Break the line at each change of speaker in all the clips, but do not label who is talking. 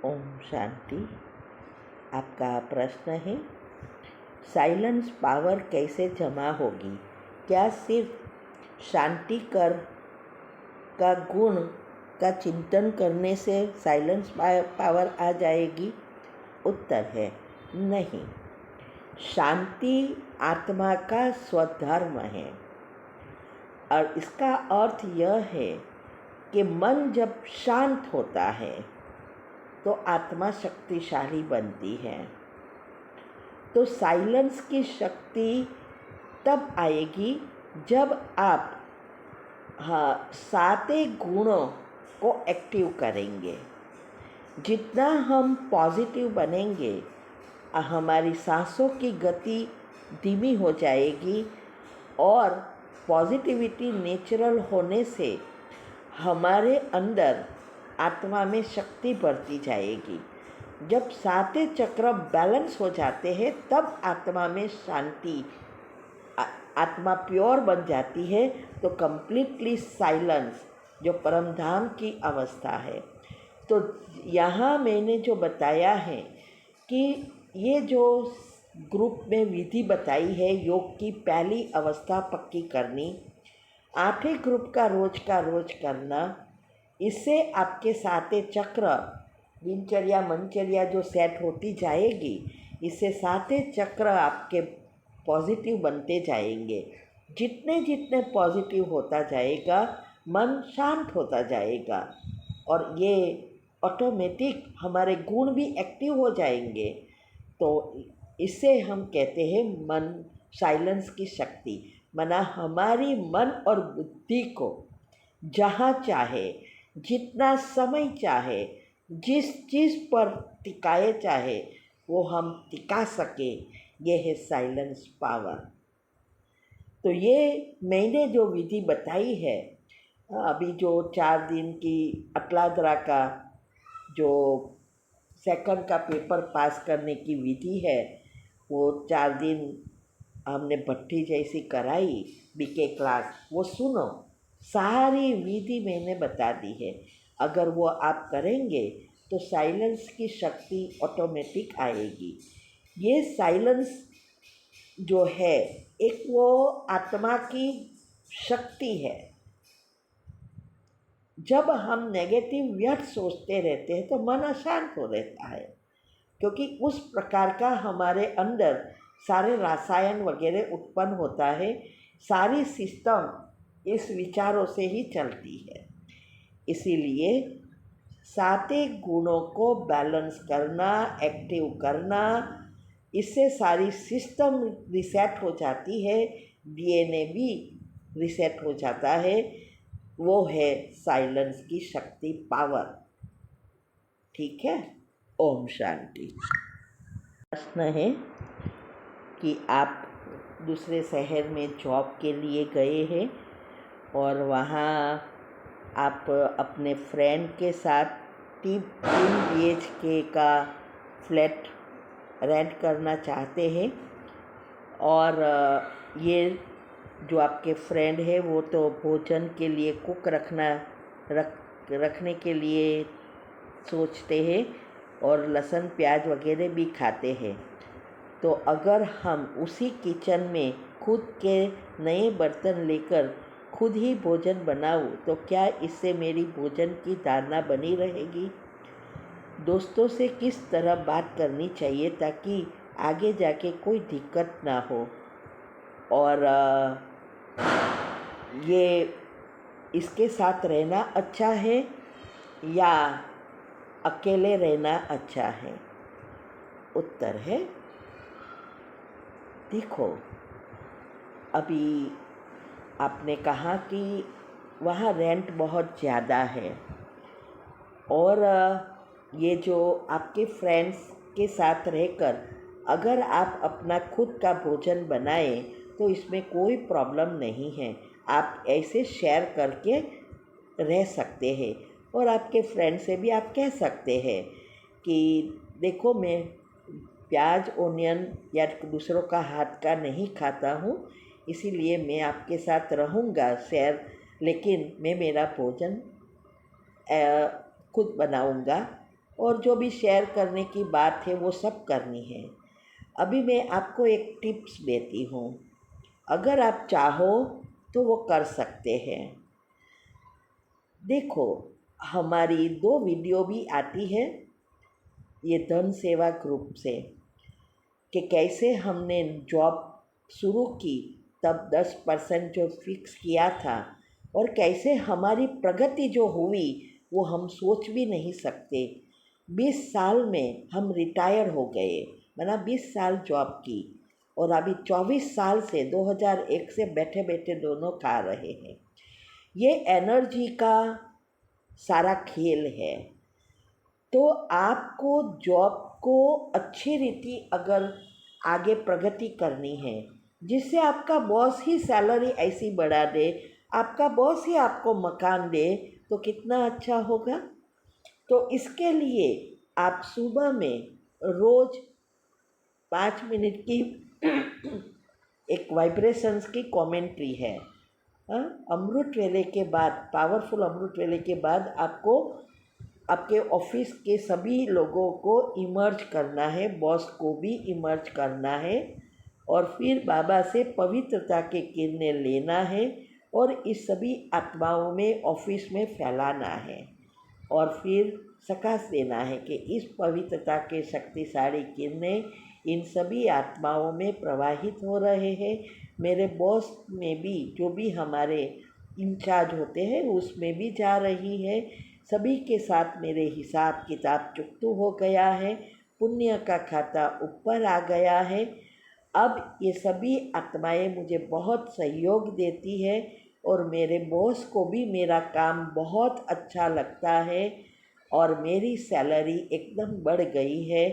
ओम शांति। आपका प्रश्न है, साइलेंस पावर कैसे जमा होगी? क्या सिर्फ शांति कर का गुण का चिंतन करने से साइलेंस पावर आ जाएगी? उत्तर है नहीं। शांति आत्मा का स्वधर्म है और इसका अर्थ यह है कि मन जब शांत होता है तो आत्मा शक्तिशाली बनती है। तो साइलेंस की शक्ति तब आएगी जब आप साते गुणों को एक्टिव करेंगे। जितना हम पॉजिटिव बनेंगे, हमारी सांसों की गति धीमी हो जाएगी और पॉजिटिविटी नेचुरल होने से हमारे अंदर आत्मा में शक्ति बढ़ती जाएगी। जब साते चक्र बैलेंस हो जाते हैं तब आत्मा में शांति, आत्मा प्योर बन जाती है। तो कंप्लीटली साइलेंस जो परम धाम की अवस्था है। तो यहाँ मैंने जो बताया है कि ये जो ग्रुप में विधि बताई है, योग की पहली अवस्था पक्की करनी, 8वें ग्रुप का रोज करना, इससे आपके साते चक्र दिनचर्या मनचर्या जो सेट होती जाएगी, इससे साते चक्र आपके पॉजिटिव बनते जाएंगे। जितने पॉजिटिव होता जाएगा, मन शांत होता जाएगा और ये ऑटोमेटिक हमारे गुण भी एक्टिव हो जाएंगे। तो इससे हम कहते हैं मन साइलेंस की शक्ति, माना हमारी मन और बुद्धि को जहाँ चाहे, जितना समय चाहे, जिस चीज़ पर टिकाए चाहे वो हम टिका सके, ये है साइलेंस पावर। तो ये मैंने जो विधि बताई है, अभी जो 4 दिन की अटलादरा का जो सेकंड का पेपर पास करने की विधि है, वो 4 दिन हमने भट्टी जैसी कराई बीके क्लास, वो सुनो। सारी विधि मैंने बता दी है। अगर वो आप करेंगे तो साइलेंस की शक्ति ऑटोमेटिक आएगी। ये साइलेंस जो है एक वो आत्मा की शक्ति है। जब हम नेगेटिव व्यर्थ सोचते रहते हैं तो मन अशांत हो रहता है, क्योंकि उस प्रकार का हमारे अंदर सारे रसायन वगैरह उत्पन्न होता है। सारी सिस्टम इस विचारों से ही चलती है। इसीलिए साते गुणों को बैलेंस करना, एक्टिव करना, इससे सारी सिस्टम रिसेट हो जाती है, डीएनए भी रिसेट हो जाता है। वो है साइलेंस की शक्ति, पावर। ठीक है। ओम शांति। प्रश्न है कि आप दूसरे शहर में जॉब के लिए गए हैं और वहाँ आप अपने फ्रेंड के साथ 3 BHK का फ्लैट रेंट करना चाहते हैं और ये जो आपके फ्रेंड है वो तो भोजन के लिए कुक रखने के लिए सोचते हैं और लहसुन प्याज वगैरह भी खाते हैं। तो अगर हम उसी किचन में खुद के नए बर्तन लेकर खुद ही भोजन बनाऊं तो क्या इससे मेरी भोजन की धारणा बनी रहेगी? दोस्तों से किस तरह बात करनी चाहिए ताकि आगे जाके कोई दिक्कत ना हो? और ये इसके साथ रहना अच्छा है या अकेले रहना अच्छा है? उत्तर है, देखो, अभी आपने कहा कि वहाँ रेंट बहुत ज़्यादा है और ये जो आपके फ्रेंड्स के साथ रहकर अगर आप अपना खुद का भोजन बनाएं तो इसमें कोई प्रॉब्लम नहीं है। आप ऐसे शेयर करके रह सकते हैं और आपके फ्रेंड से भी आप कह सकते हैं कि देखो, मैं प्याज ओनियन या दूसरों का हाथ का नहीं खाता हूँ, इसीलिए मैं आपके साथ रहूँगा शेयर, लेकिन मैं मेरा भोजन खुद बनाऊँगा और जो भी शेयर करने की बात है वो सब करनी है। अभी मैं आपको एक टिप्स देती हूँ, अगर आप चाहो तो वो कर सकते हैं। देखो, हमारी 2 वीडियो भी आती है ये धन सेवा ग्रुप से, कि कैसे हमने जॉब शुरू की तब 10% जो फिक्स किया था, और कैसे हमारी प्रगति जो हुई वो हम सोच भी नहीं सकते। 20 साल में हम रिटायर हो गए, मैंने 20 साल जॉब की और अभी 24 साल से 2001 से बैठे बैठे दोनों खा रहे हैं। ये एनर्जी का सारा खेल है। तो आपको जॉब को अच्छी रीति अगर आगे प्रगति करनी है, जिससे आपका बॉस ही सैलरी ऐसी बढ़ा दे, आपका बॉस ही आपको मकान दे, तो कितना अच्छा होगा। तो इसके लिए आप सुबह में रोज़ 5 मिनट की एक वाइब्रेशंस की कमेंट्री है। अमृत वेले के बाद, पावरफुल अमृत वेले के बाद आपको आपके ऑफिस के सभी लोगों को इमर्ज करना है, बॉस को भी इमर्ज करना है, और फिर बाबा से पवित्रता के किरणें लेना है और इस सभी आत्माओं में ऑफिस में फैलाना है, और फिर सकाश देना है कि इस पवित्रता के शक्तिशाली किरणें इन सभी आत्माओं में प्रवाहित हो रहे हैं। मेरे बॉस में भी, जो भी हमारे इंचार्ज होते हैं उसमें भी जा रही है। सभी के साथ मेरे हिसाब किताब चुकतू हो गया है, पुण्य का खाता ऊपर आ गया है। अब ये सभी आत्माएं मुझे बहुत सहयोग देती है और मेरे बॉस को भी मेरा काम बहुत अच्छा लगता है और मेरी सैलरी एकदम बढ़ गई है,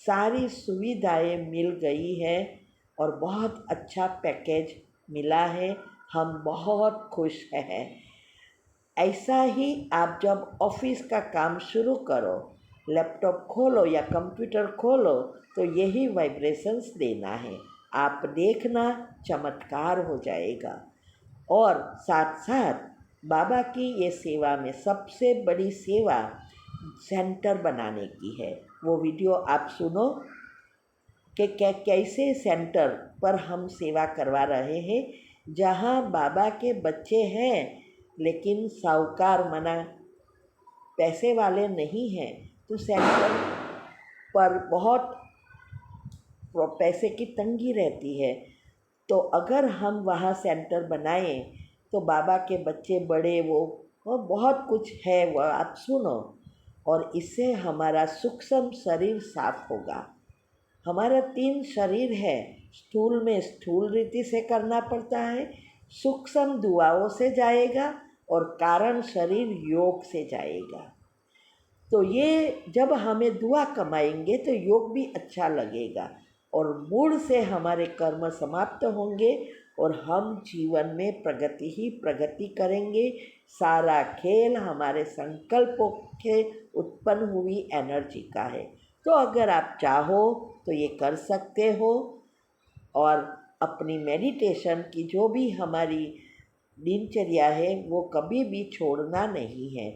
सारी सुविधाएं मिल गई है और बहुत अच्छा पैकेज मिला है। हम बहुत खुश हैं। ऐसा ही आप जब ऑफिस का काम शुरू करो, लैपटॉप खोलो या कंप्यूटर खोलो, तो यही वाइब्रेशंस देना है। आप देखना, चमत्कार हो जाएगा। और साथ साथ बाबा की ये सेवा में सबसे बड़ी सेवा सेंटर बनाने की है। वो वीडियो आप सुनो कि कैसे सेंटर पर हम सेवा करवा रहे हैं, जहाँ बाबा के बच्चे हैं लेकिन साहूकार मना पैसे वाले नहीं हैं, तो सेंटर पर बहुत पैसे की तंगी रहती है। तो अगर हम वहाँ सेंटर बनाएं तो बाबा के बच्चे बड़े वो बहुत कुछ है, वह आप सुनो, और इससे हमारा सूक्ष्म शरीर साफ होगा। हमारा 3 शरीर है, स्थूल में स्थूल रीति से करना पड़ता है, सूक्ष्म दुआओं से जाएगा और कारण शरीर योग से जाएगा। तो ये जब हमें दुआ कमाएंगे तो योग भी अच्छा लगेगा और मूल से हमारे कर्म समाप्त होंगे और हम जीवन में प्रगति ही प्रगति करेंगे। सारा खेल हमारे संकल्पों के उत्पन्न हुई एनर्जी का है। तो अगर आप चाहो तो ये कर सकते हो और अपनी मेडिटेशन की जो भी हमारी दिनचर्या है वो कभी भी छोड़ना नहीं है।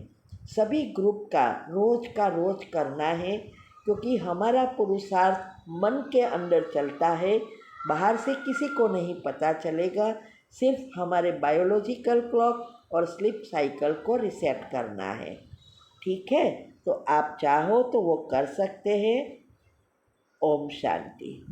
सभी ग्रुप का रोज़ करना है, क्योंकि हमारा पुरुषार्थ मन के अंदर चलता है, बाहर से किसी को नहीं पता चलेगा। सिर्फ हमारे बायोलॉजिकल क्लॉक और स्लीप साइकिल को रिसेट करना है। ठीक है, तो आप चाहो तो वो कर सकते हैं। ओम शांति।